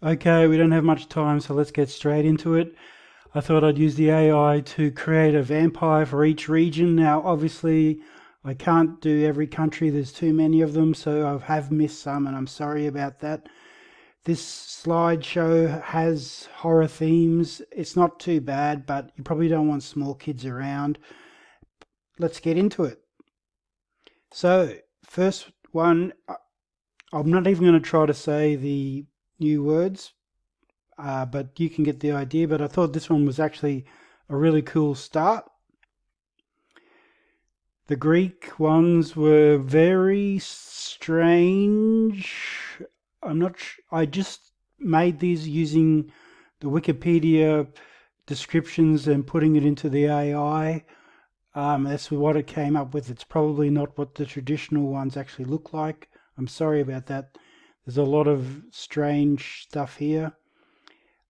Okay, we don't have much time, so let's get straight into it. I thought I'd use the AI to create a vampire for each region. Now, obviously, I can't do every country, there's too many of them, so I have missed some, and I'm sorry about that. This slideshow has horror themes. It's not too bad, but you probably don't want small kids around. Let's get into it. So, first one, I'm not even going to try to say the new words, but you can get the idea. But I thought this one was actually a really cool start. The Greek ones were very strange. I just made these using the Wikipedia descriptions and putting it into the AI. That's what it came up with. It's probably not what the traditional ones actually look like. I'm sorry about that. There's a lot of strange stuff here.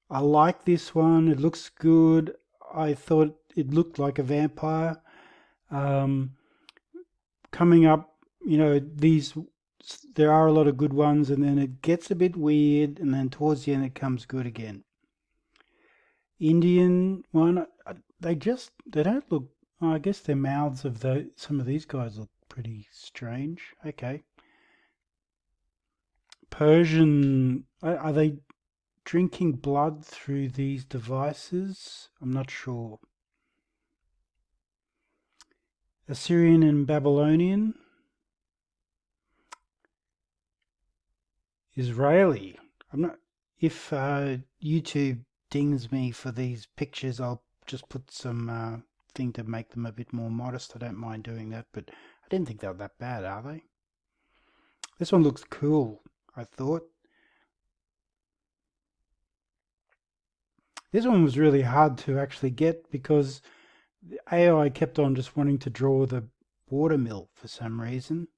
I like this one. It looks good. I thought it looked like a vampire. Um, Coming up, these there are a lot of good ones, and then it gets a bit weird, and then towards the end it comes good again. Indian one, they don't look. I guess their mouths of some of these guys look pretty strange. Okay, Persian. Are they drinking blood through these devices? I'm not sure. Assyrian and Babylonian. Israeli. I'm not. If YouTube dings me for these pictures, I'll just put some thing to make them a bit more modest. I don't mind doing that, but I didn't think they were that bad, are they? This one looks cool, I thought. This one was really hard to actually get because the AI kept on just wanting to draw the watermill for some reason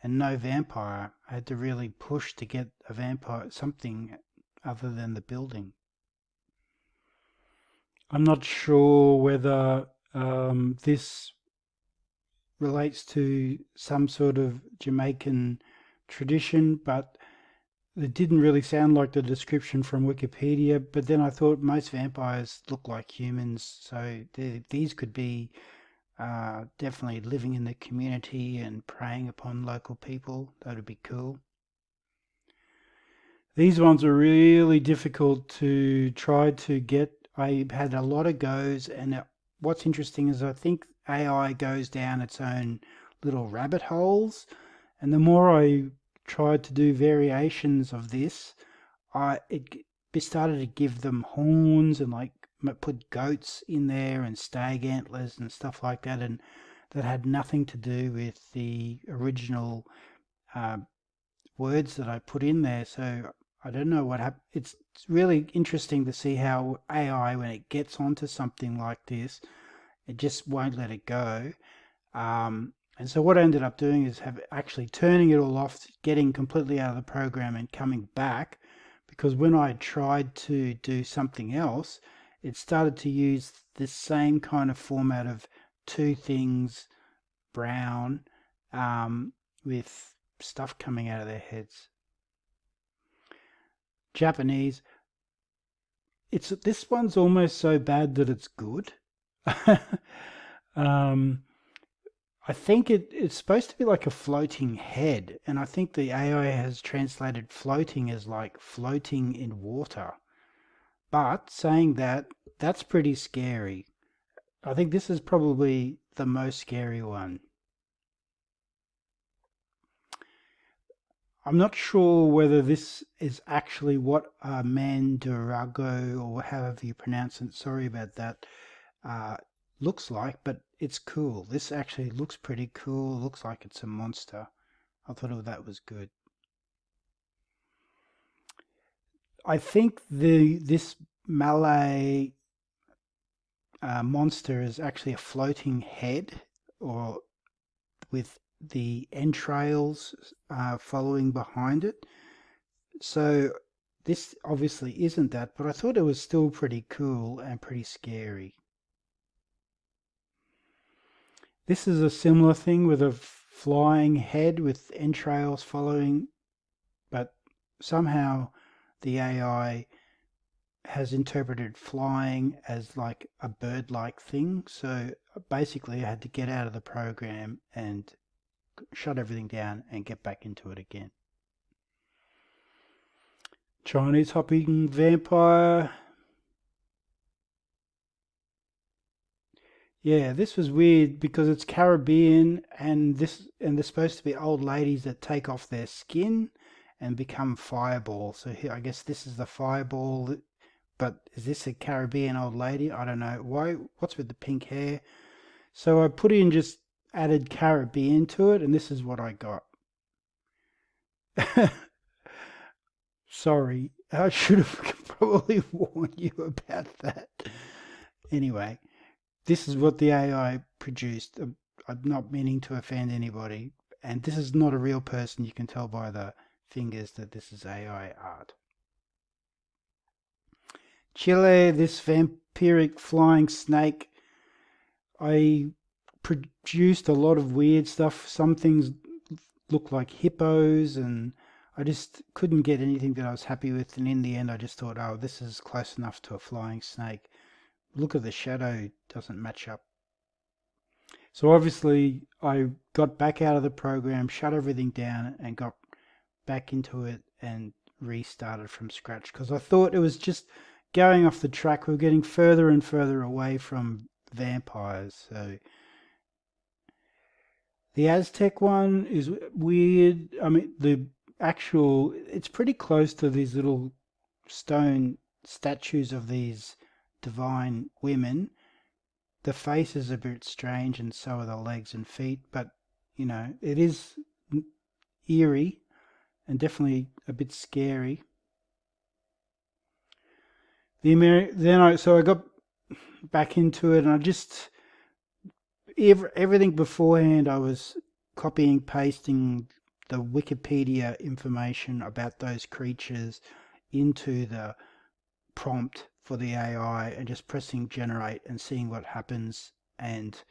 and no vampire. I had to really push to get a vampire, something other than the building. I'm not sure whether this relates to some sort of Jamaican tradition, but it didn't really sound like the description from Wikipedia. But then I thought most vampires look like humans, so these could be definitely living in the community and preying upon local people. That would be cool. These ones are really difficult to try to get. I had a lot of goes, and what's interesting is I think AI goes down its own little rabbit holes, and the more I tried to do variations of this, it started to give them horns and like put goats in there and stag antlers and stuff like that, and that had nothing to do with the original uh, words that I put in there. So I don't know what happened. It's really interesting to see how AI, when it gets onto something like this, it just won't let it go. And so what I ended up doing is have actually turning it all off, getting completely out of the program and coming back, because when I tried to do something else, it started to use this same kind of format of two things brown with stuff coming out of their heads. Japanese. It's this one's almost so bad that it's good. um, I think it's supposed to be like a floating head, and I think the AI has translated floating as like floating in water. But saying that, that's pretty scary. I think this is probably the most scary one. I'm not sure whether this is actually what Mandarago, or however you pronounce it, sorry about that, uh, looks like, but it's cool. This actually looks pretty cool. Looks like it's a monster. I thought that was good. I think the this Malay monster is actually a floating head, or with the entrails following behind it. So this obviously isn't that, but I thought it was still pretty cool and pretty scary. This is a similar thing with a flying head with entrails following, but somehow the AI has interpreted flying as like a bird-like thing. So basically I had to get out of the program and shut everything down and get back into it again. Chinese hopping vampire. Yeah, this was weird because it's Caribbean and they're supposed to be old ladies that take off their skin and become fireball. So here, I guess this is the fireball, but is this a Caribbean old lady? I don't know. Why? What's with the pink hair? So I put in just added Caribbean to it, and this is what I got. Sorry, I should have probably warned you about that. Anyway, this is what the AI produced. I'm not meaning to offend anybody, and this is not a real person. You can tell by the fingers that this is AI art. Chile, this vampiric flying snake. I produced a lot of weird stuff. Some things look like hippos, and I just couldn't get anything that I was happy with. And in the end, I just thought, oh, this is close enough to a flying snake. Look at the shadow, doesn't match up. So obviously, I got back out of the program, shut everything down, and got back into it and restarted from scratch because I thought it was just going off the track. We're getting further and further away from vampires. So the Aztec one is weird. I mean, it's pretty close to these little stone statues of these divine women. The face is a bit strange, and so are the legs and feet, but it is eerie and definitely a bit scary. So I got back into it, and I just everything beforehand I was copying pasting the Wikipedia information about those creatures into the prompt for the AI and just pressing generate and seeing what happens, and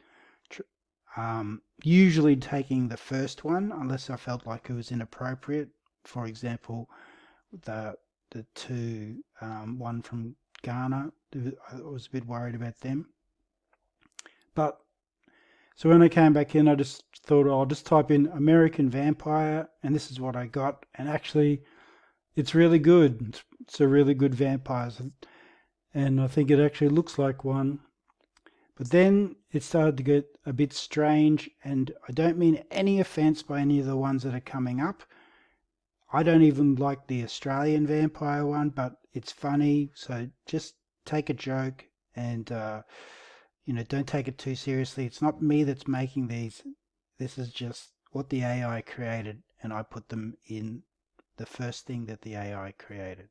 usually taking the first one unless I felt like it was inappropriate. For example, the two, one from Ghana, I was a bit worried about them. But so when I came back in, I just thought, I'll just type in American Vampire, and this is what I got. And actually, it's really good. It's a really good vampire, and I think it actually looks like one. But then it started to get a bit strange, and I don't mean any offence by any of the ones that are coming up. I don't even like the Australian vampire one, but it's funny, so just take a joke and don't take it too seriously. It's not me that's making these. This is just what the AI created, and I put them in the first thing that the AI created.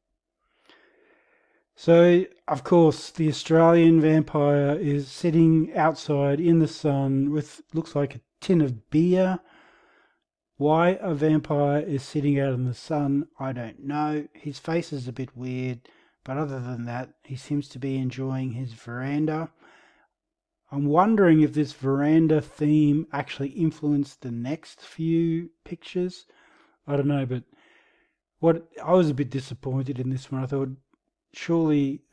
So, of course, the Australian vampire is sitting outside in the sun with looks like a tin of beer. Why a vampire is sitting out in the sun, I don't know. His face is a bit weird, but other than that, he seems to be enjoying his veranda. I'm wondering if this veranda theme actually influenced the next few pictures. I don't know, but I was a bit disappointed in this one. I thought surely,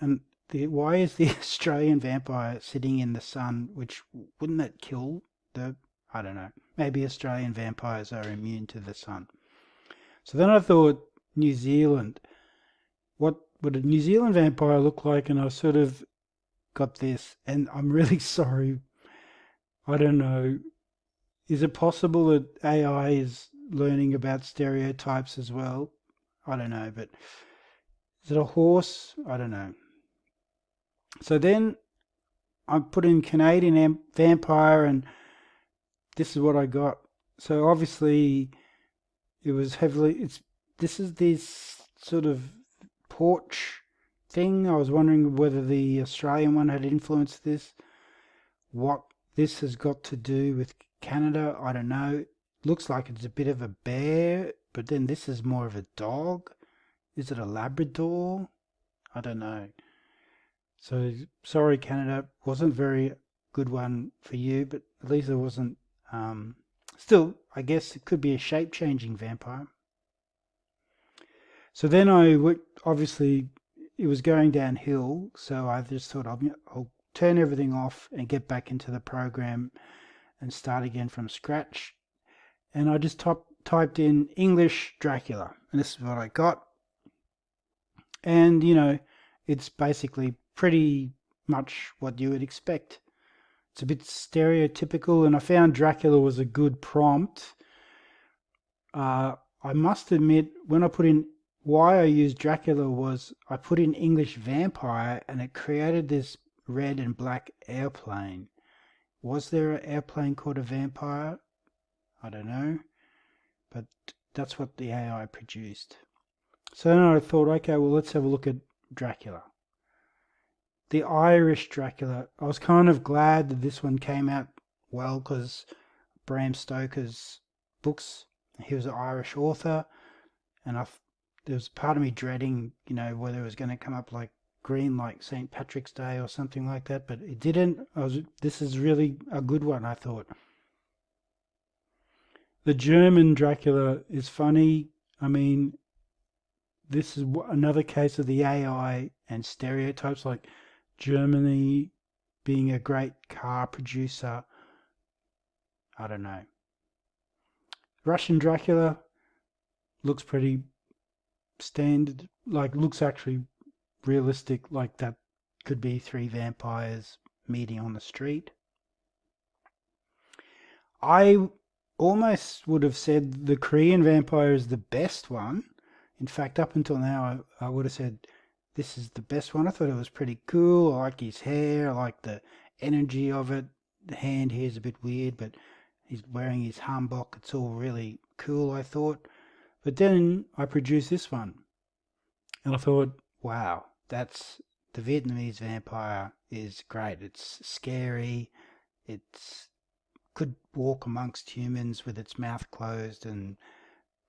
why is the Australian vampire sitting in the sun? Which wouldn't that kill the? I don't know. Maybe Australian vampires are immune to the sun. So then I thought New Zealand. What would a New Zealand vampire look like? And I sort of got this, and I'm really sorry. I don't know. Is it possible that AI is learning about stereotypes as well? I don't know, but is it a horse? I don't know. So then I put in Canadian vampire, and this is what I got. So obviously it was this is this sort of porch thing. I was wondering whether the Australian one had influenced this. What this has got to do with Canada, I don't know. Looks like it's a bit of a bear, but then this is more of a dog. Is it a Labrador? I don't know. So sorry, Canada. Wasn't very good one for you, but at least it wasn't. Still, I guess it could be a shape-changing vampire. So then obviously it was going downhill, so I just thought I'll turn everything off and get back into the program and start again from scratch. And I just typed in English Dracula, and this is what I got. And, it's basically pretty much what you would expect. It's a bit stereotypical, and I found Dracula was a good prompt. I must admit, when I put in why I used Dracula was I put in English vampire and it created this red and black airplane. Was there an airplane called a vampire? I don't know, but that's what the AI produced. So then I thought, okay, well, let's have a look at Dracula. The Irish Dracula. I was kind of glad that this one came out well because Bram Stoker's books, he was an Irish author, and there was part of me dreading, whether it was going to come up like green, like St. Patrick's Day or something like that, but it didn't. This is really a good one, I thought. The German Dracula is funny. I mean, this is another case of the AI and stereotypes, like Germany being a great car producer. I don't know. Russian Dracula looks pretty standard, like looks actually realistic, like that could be three vampires meeting on the street. I almost would have said the Korean vampire is the best one. In fact, up until now, I would have said this is the best one. I thought it was pretty cool. I like his hair. I like the energy of it. The hand here is a bit weird, but he's wearing his hanbok. It's all really cool, I thought. But then I produced this one. And I thought, wow, that's the Vietnamese vampire is great. It's scary. It's could walk amongst humans with its mouth closed and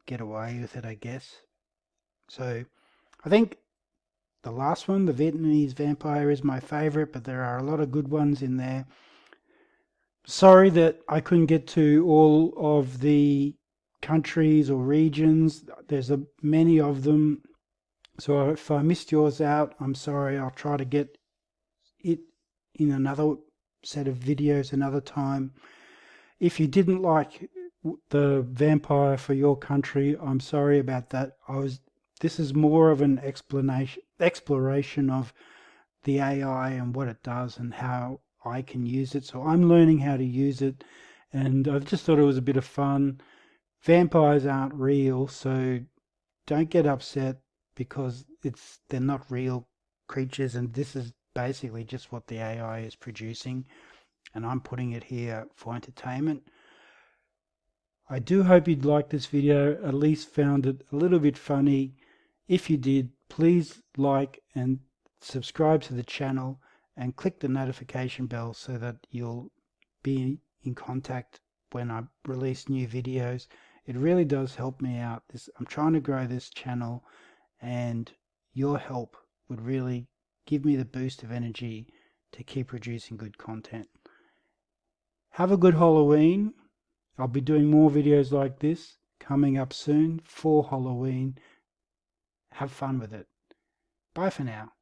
get away with it, I guess. So I think the last one, the Vietnamese vampire, is my favorite, but there are a lot of good ones in there. Sorry that I couldn't get to all of the countries or regions. There's many of them. So if I missed yours out, I'm sorry. I'll try to get it in another set of videos another time. If you didn't like the vampire for your country, I'm sorry about that. This is more of an exploration of the AI and what it does and how I can use it. So I'm learning how to use it, and I just thought it was a bit of fun. Vampires aren't real, so don't get upset because they're not real creatures, and this is basically just what the AI is producing, and I'm putting it here for entertainment. I do hope you'd like this video, at least found it a little bit funny. If you did, please like and subscribe to the channel and click the notification bell so that you'll be in contact when I release new videos. It really does help me out. I'm trying to grow this channel, and your help would really give me the boost of energy to keep producing good content. Have a good Halloween. I'll be doing more videos like this coming up soon for Halloween. Have fun with it. Bye for now.